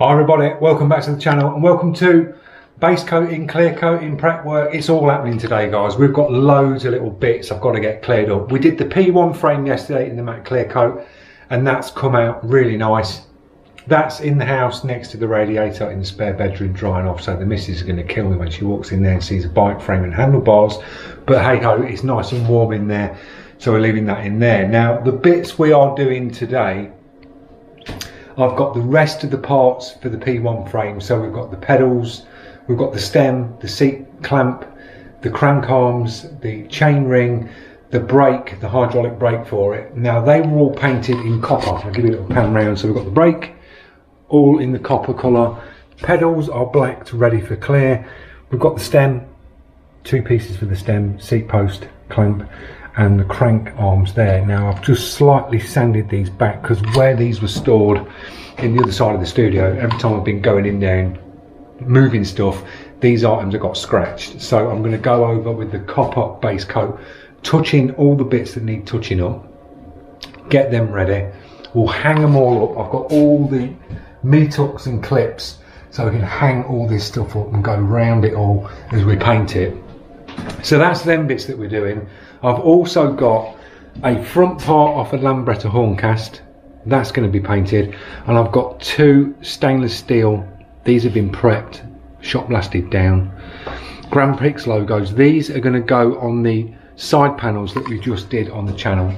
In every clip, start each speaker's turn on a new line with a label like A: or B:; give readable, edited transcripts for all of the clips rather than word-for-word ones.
A: Hi everybody, welcome back to the channel and welcome to base coating, clear coating, prep work. It's all happening today, guys. We've got loads of little bits I've got to get cleared up. We did the P1 frame yesterday in the matte clear coat and that's come out really nice. That's in the house next to the radiator in the spare bedroom drying off, so the missus is going to kill me when she walks in there and sees a bike frame and handlebars, but hey ho, it's nice and warm in there, so we're leaving that in there. Now the bits we are doing today, I've got the rest of the parts for the P1 frame. So we've got the pedals, we've got the stem, the seat clamp, the crank arms, the chain ring, the brake, the hydraulic brake for it. Now they were all painted in copper. I'll give you a little pan round. So we've got the brake, all in the copper colour. Pedals are blacked, ready for clear. We've got the stem, two pieces for the stem, seat post, clamp, and the crank arms there. Now I've just slightly sanded these back because where these were stored in the other side of the studio, every time I've been going in there and moving stuff, these items have got scratched. So I'm going to go over with the copper base coat, touching all the bits that need touching up, get them ready. We'll hang them all up. I've got all the meat hooks and clips so we can hang all this stuff up and go round it all as we paint it. So that's them bits that we're doing. I've also got a front part off a Lambretta Horncast. That's going to be painted. And I've got two stainless steel. These have been prepped, shot blasted down. Grand Prix logos. These are going to go on the side panels that we just did on the channel.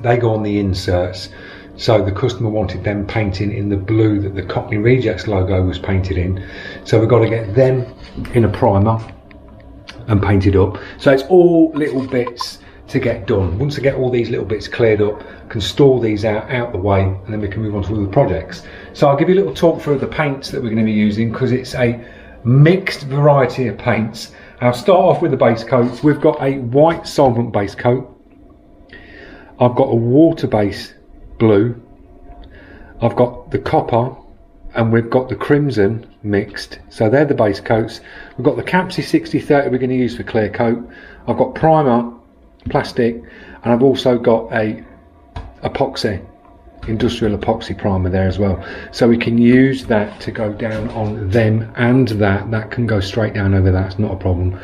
A: They go on the inserts. So the customer wanted them painting in the blue that the Cockney Rejects logo was painted in. So we've got to get them in a primer and painted up. So it's all little bits to get done. Once I get all these little bits cleared up, I can store these out the way, and then we can move on to other projects. So I'll give you a little talk through the paints that we're going to be using, because it's a mixed variety of paints. I'll start off with the base coats. We've got a white solvent base coat. I've got a water base blue. I've got the copper, and we've got the crimson mixed. So they're the base coats. We've got the kapci 60/30 we're going to use for clear coat. I've got primer, plastic, and I've also got a epoxy, industrial epoxy primer there as well. So we can use that to go down on them, and that can go straight down over that, it's not a problem.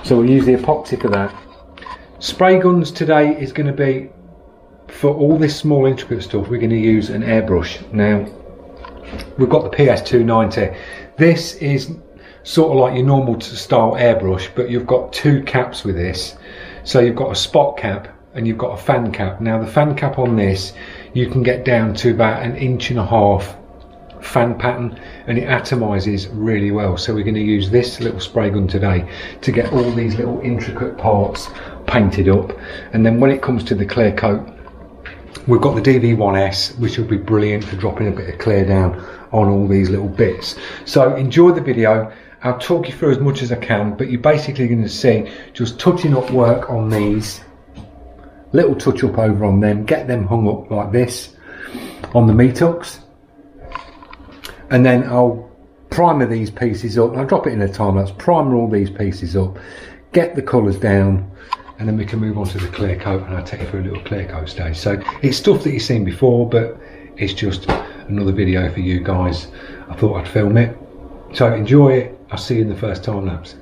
A: So we'll use the epoxy for that. Spray guns today is going to be, for all this small intricate stuff, we're going to use an airbrush. Now we've got the PS290. This is sort of like your normal style airbrush, but you've got two caps with this. So you've got a spot cap and you've got a fan cap. Now the fan cap on this, you can get down to about 1.5 inches fan pattern, and it atomizes really well. So we're going to use this little spray gun today to get all these little intricate parts painted up. And then when it comes to the clear coat, we've got the DV1S, which will be brilliant for dropping a bit of clear down on all these little bits. So enjoy the video. I'll talk you through as much as I can, but you're basically going to see just touching up work on these, little touch up over on them, get them hung up like this on the meat hooks, and then I'll primer these pieces up. I'll drop it in a time lapse, primer all these pieces up, get the colours down, and then we can move on to the clear coat, and I'll take you through a little clear coat stage. So it's stuff that you've seen before, but it's just another video for you guys. I thought I'd film it. So enjoy it. I'll see you in the first time lapse.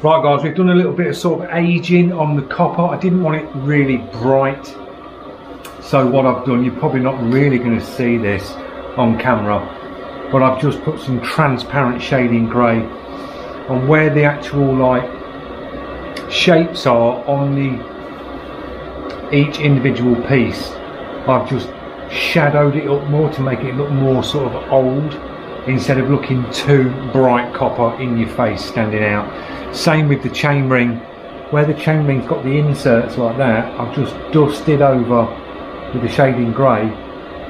A: Right guys, we've done a little bit of sort of aging on the copper. I didn't want it really bright, So what I've done, you're probably not really going to see this on camera, but I've just put some transparent shading grey on where the actual like shapes are on each individual piece. I've just shadowed it up more to make it look more sort of old, instead of looking too bright copper in your face standing out. Same with the chain ring, where the chain ring's got the inserts like that, I've just dusted over with the shading grey,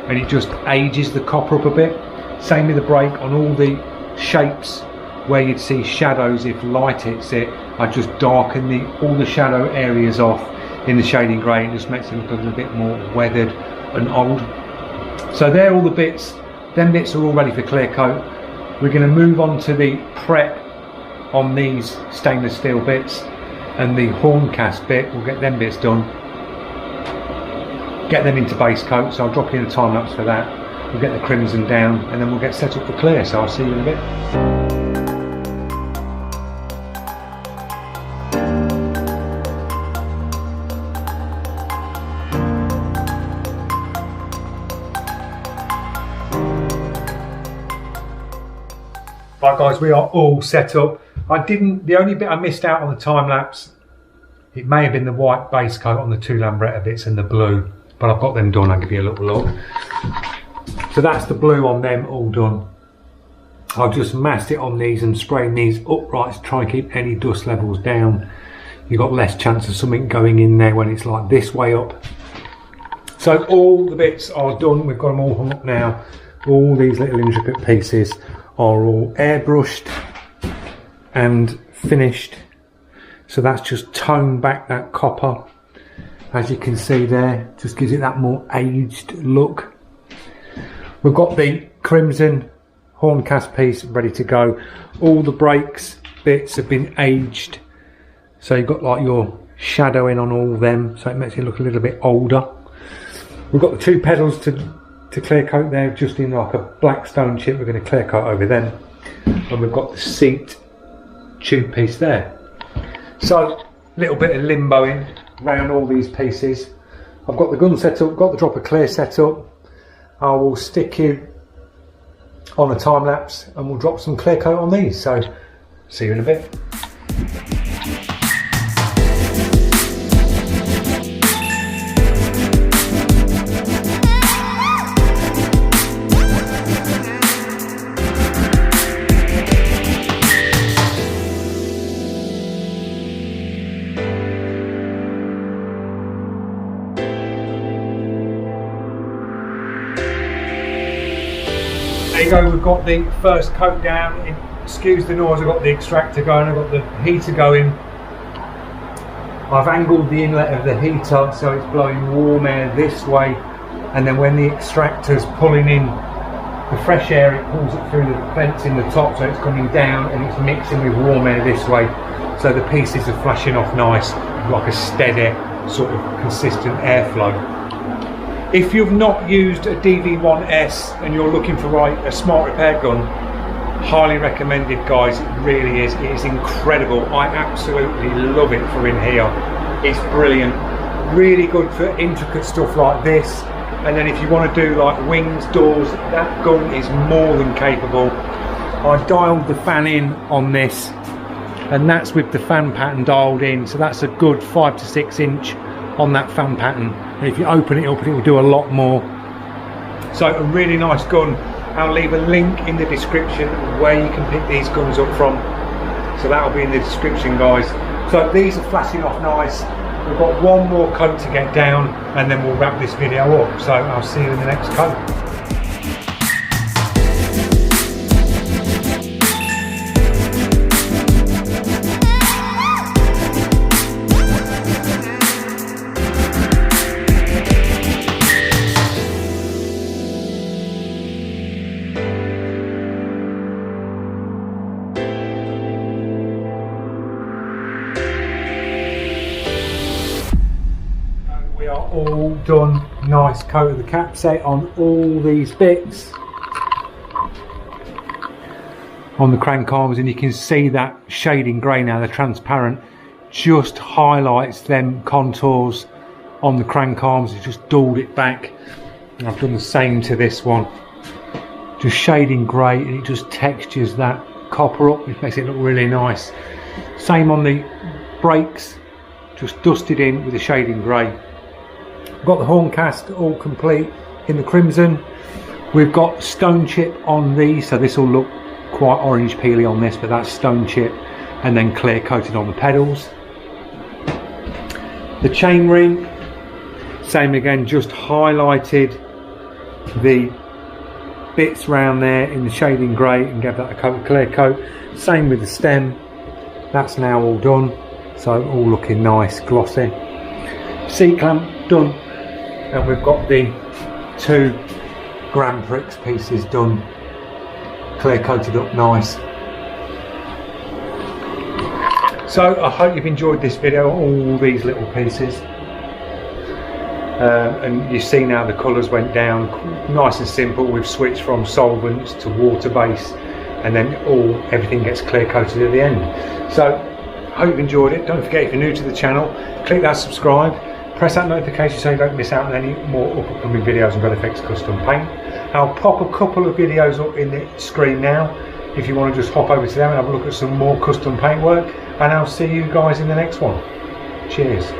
A: and it just ages the copper up a bit. Same with the brake, on all the shapes where you'd see shadows if light hits it, I just darken all the shadow areas off in the shading grey, and just makes it look a little bit more weathered and old. So they're all the bits. Them bits are all ready for clear coat. We're going to move on to the prep on these stainless steel bits, and the horn cast bit, we'll get them bits done, get them into base coat. So I'll drop you in a time lapse for that. We'll get the crimson down, and then we'll get set up for clear. So I'll see you in a bit. Right guys, we are all set up. The only bit I missed out on the time lapse, it may have been the white base coat on the two Lambretta bits and the blue, but I've got them done. I'll give you a little look. So that's the blue on them all done. I've just masked it on these and spraying these upright to try and keep any dust levels down. You've got less chance of something going in there when it's like this way up. So all the bits are done. We've got them all hung up now. All these little intricate pieces are all airbrushed and finished. So that's just toned back that copper, as you can see there, just gives it that more aged look. We've got the crimson horn cast piece ready to go. All the brakes bits have been aged, so you've got like your shadowing on all them, so it makes it look a little bit older. We've got the two pedals to clear coat there, just in like a black stone chip. We're going to clear coat over them, and we've got the seat tube piece there. So a little bit of limboing around all these pieces. I've got the gun set up, got the dropper clear set up. I will stick you on a time lapse and we'll drop some clear coat on these. So see you in a bit. There you go, we've got the first coat down. Excuse the noise, I've got the extractor going, I've got the heater going. I've angled the inlet of the heater so it's blowing warm air this way, and then when the extractor's pulling in the fresh air, it pulls it through the vents in the top, so it's coming down and it's mixing with warm air this way. So the pieces are flashing off nice, like a steady, sort of consistent airflow. If you've not used a DV1S and you're looking for a smart repair gun, highly recommended guys, it really is. It is incredible. I absolutely love it for in here. It's brilliant. Really good for intricate stuff like this. And then if you want to do like wings, doors, that gun is more than capable. I dialed the fan in on this, and that's with the fan pattern dialed in. So that's a good 5 to 6 inch on that fan pattern, and if you open it up it will do a lot more. So a really nice gun. I'll leave a link in the description where you can pick these guns up from, so that'll be in the description guys. So these are flashing off nice. We've got one more coat to get down and then we'll wrap this video up, so I'll see you in the next coat. We are all done. Nice coat of the kapci on all these bits on the crank arms, and you can see that shading grey now, the transparent, just highlights them contours on the crank arms, it's just dulled it back. And I've done the same to this one, just shading grey, and it just textures that copper up, which makes it look really nice. Same on the brakes, just dusted in with the shading grey. Got the horn cast all complete in the crimson. We've got stone chip on these, so this will look quite orange peely on this, but that's stone chip, and then clear coated on the pedals. The chain ring, same again, just highlighted the bits round there in the shading grey and gave that a coat, clear coat. Same with the stem, that's now all done, so all looking nice, glossy. Seat clamp done, and we've got the 2 Grand Prix pieces done, clear coated up nice. So I hope you've enjoyed this video, all these little pieces. And you see now the colours went down nice and simple. We've switched from solvents to water base, and then everything gets clear coated at the end. So I hope you've enjoyed it. Don't forget, if you're new to the channel, click that subscribe, press that notification so you don't miss out on any more upcoming videos on Dred FX Custom Paint. I'll pop a couple of videos up in the screen now if you want to just hop over to them and have a look at some more custom paint work, and I'll see you guys in the next one. Cheers.